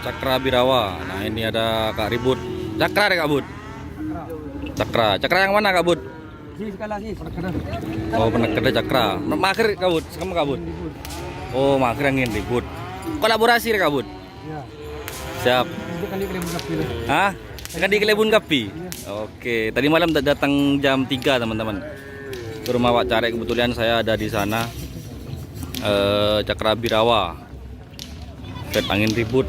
Cakra Birawa. Nah, ini ada Kak Ribut. Cakra deh Kak Bud. Cakra yang mana Kak Bud? Oh, penekada Cakra. Makhir Kak Bud, kamu Kak Bud. Oh, makhir yang ini Ribut. Kolaborasi deh Kak Bud. Siap. Hah? Kan di Kelebun Kapi. Oke, tadi malam datang jam 3 teman-teman. Ke rumah Pak Carek, kebetulan saya ada di sana. Cakra Birawa. Angin Ribut.